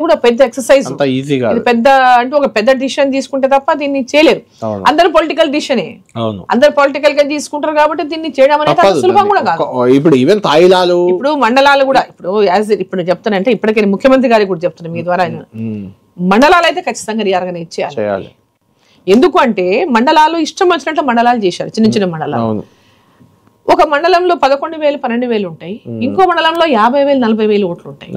కూడా పెద్ద ఎక్సర్సైజ్ అంత ఈజీ కాదు. ఇది పెద్ద అంటే ఒక పెద్ద డిసిషన్ తీసుకుంటే తప్ప దీన్ని చేయలేరు. అందరు పొలిటికల్ డిసిషనే, అందరు పొలిటికల్ గా తీసుకుంటారు కాబట్టి దీన్ని చేయడం అనేది అంత సులభం కూడా కాదు. ఇప్పుడు ఈవెన్ తాయిలాలు, ఇప్పుడు మండలాలు కూడా ఇప్పుడు చెప్తానంటే ఇప్పటికే ముఖ్యమంత్రి గారికి కూడా చెప్తున్నాను మీ ద్వారా, మండలాలు అయితే ఖచ్చితంగా రీఆర్గనైజ్ చేయాలి. ఎందుకు అంటే మండలాలు ఇష్టం వచ్చినట్లు మండలాలు చేశారు, చిన్న చిన్న మండలాలు. ఒక మండలంలో 11,000 12,000 ఉంటాయి, ఇంకో మండలంలో 50,000 40,000 ఓట్లు ఉంటాయి.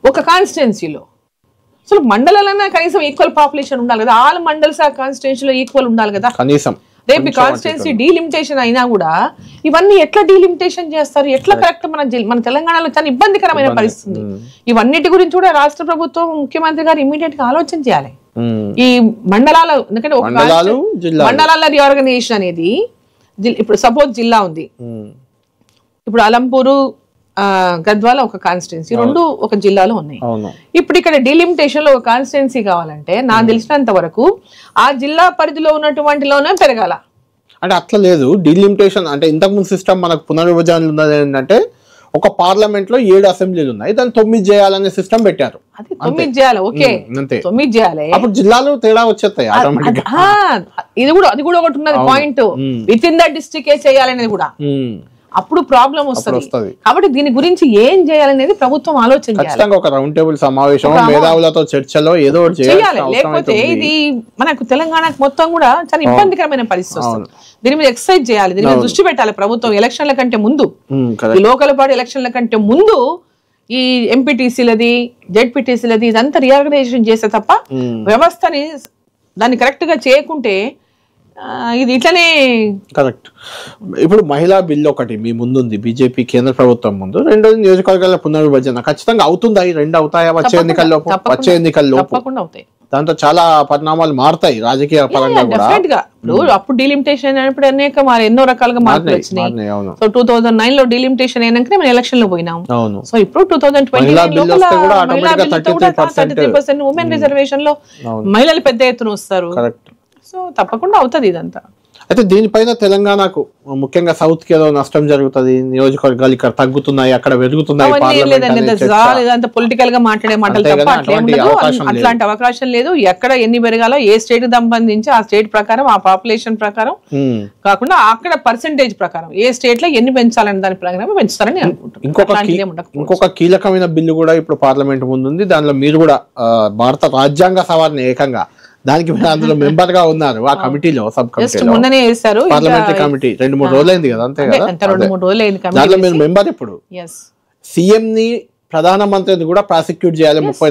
ఒక కాన్స్టిట్యున్సీలో అసలు మండలాలన్నా కనీసం ఈక్వల్ పాపులేషన్ ఉండాలి కదా, ఆల్ మండల్స్ ఆ కాన్స్టిట్యున్సీలో ఈక్వల్ ఉండాలి కదా కనీసం. రేపు కాన్స్టిట్యున్సీ డీలిమిటేషన్ అయినా కూడా ఇవన్నీ ఎట్లా డీలిమిటేషన్ చేస్తారు, ఎట్లా కరెక్ట్ మన తెలంగాణలో చాలా ఇబ్బందికరమైన పరిస్థితి. ఇవన్నిటి గురించి కూడా రాష్ట్ర ప్రభుత్వం ముఖ్యమంత్రి గారు ఇమీడియట్ గా ఆలోచన చేయాలి. ఈ మండలాల, ఎందుకంటే ఒక మండలాల రీఆర్గనైజేషన్ అనేది ఇప్పుడు సపోజ్ జిల్లా ఉంది, ఇప్పుడు అలంపూరు గద్వాల ఒక కాన్స్టిట్యున్సీ, రెండు ఒక జిల్లాలో ఉన్నాయి. ఇప్పుడు ఇక్కడ డీలిమిటేషన్ లో ఒక కాన్స్టిట్యున్సీ కావాలంటే నాకు తెలిసినంత వరకు ఆ జిల్లా పరిధిలో ఉన్నటువంటిలోనే పెరగాల. అంటే అట్లా లేదు డీలిమిటేషన్. అంటే ఇంతకుముందు సిస్టమ్ మనకు పునర్విభజనలు ఉన్నది ఏంటంటే ఒక పార్లమెంట్ లో 7 అసెంబ్లీలు ఉన్నాయి, దాన్ని 9 చేయాలనే సిస్టమ్ పెట్టారు. అది 9 చేయాలి, ఓకే 9 చేయాలి. అప్పుడు జిల్లాలు తేడా వచ్చేస్తాయి. అది కూడా ఒకటి ఉన్నది point, within the district ఏ చేయాలనేది కూడా అప్పుడు ప్రాబ్లం వస్తుంది. కాబట్టి దీని గురించి ఏం చేయాలనేది ప్రభుత్వం ఆలోచన చేయాలి. ఒక రౌండ్ టేబుల్ సమావేశం, మేధావులతో చర్చలో ఏదో చేయాలి. లేకపోతే ఇది మనకు తెలంగాణకు మొత్తం కూడా చాలా ఇబ్బందికరమైన పరిస్థితి వస్తుంది. దీని మీద ఎక్సర్సైజ్ చేయాలి, దీని మీద దృష్టి పెట్టాలి ప్రభుత్వం. ఎలక్షన్ల కంటే ముందు, ఈ లోకల్ బాడీ ఎలక్షన్ల కంటే ముందు ఈ ఎంపీటీసీలది జెడ్పీటీసీలది ఇదంతా రీఆర్గనైజేషన్ చేస్తే తప్ప వ్యవస్థని దాన్ని కరెక్ట్ గా చేయకుంటే ఇది ఇట్లనే కరెక్ట్. ఇప్పుడు మహిళా బిల్లు ఒకటి మీ ముందుంది, బీజేపీ కేంద్ర ప్రభుత్వం ముందు. రెండోది నియోజకవర్గాల పునర్విభజన ఖచ్చితంగా అవుతుందా? ఈ రెండు అవుతాయా వచ్చే ఎన్నికల్లో? తప్పకుండా అవుతాయి. దాంతో చాలా పరిణామాలు మారుతాయి రాజకీయ పరంగా కూడా. ఇప్పుడు అప్పుడు డీలిమిటేషన్ అయినప్పుడు ఎన్నో రకాలుగా మార్పులు వచ్చినాయి. సో 2009 లో డీలిమిటేషన్ అయినాక మనం ఎలక్షన్ లో పోయినాం. సో ఇప్పుడు 2020 33% ఉమెన్ రిజర్వేషన్ లో మహిళలు పెద్ద ఎత్తున వస్తారు. సో తప్పకుండా అవుతుంది ఇదంతా. అయితే దీనిపైన తెలంగాణకు ముఖ్యంగా సౌత్ కి ఏదో నష్టం జరుగుతుంది, నియోజకవర్గాలు ఇక్కడ తగ్గుతున్నాయి అక్కడ పెరుగుతున్నాయి, పొలిటికల్ గా మాట్లాడే మాటలు తప్ప అట్లాంటి అవకాశం లేదు. ఎక్కడ ఎన్ని పెరగాలో ఏ స్టేట్ సంబంధించి ఆ స్టేట్ ప్రకారం ఆ పాపులేషన్ ప్రకారం కాకుండా అక్కడ పర్సెంటేజ్ ప్రకారం ఏ స్టేట్ లో ఎన్ని పెంచాలని దాని ప్రకారం పెంచుతారని అనుకుంటున్నాను. ఇంకొక కీలకమైన బిల్లు కూడా ఇప్పుడు పార్లమెంట్ ముందుంది, దానిలో మీరు కూడా భారత రాజ్యాంగ సవరణ ఏకంగా దానికి అందులో మెంబర్ గా ఉన్నారు. ఆ కమిటీలో సబ్ కమిటీలో పార్లమెంటరీ కమిటీ 2-3 రోజులైంది కదా, అంతే కదా, దాంట్లో మీరు మెంబర్. ఇప్పుడు సీఎం ని ప్రధానమంత్రిని కూడా ప్రాసిక్యూట్ చేయాలి 30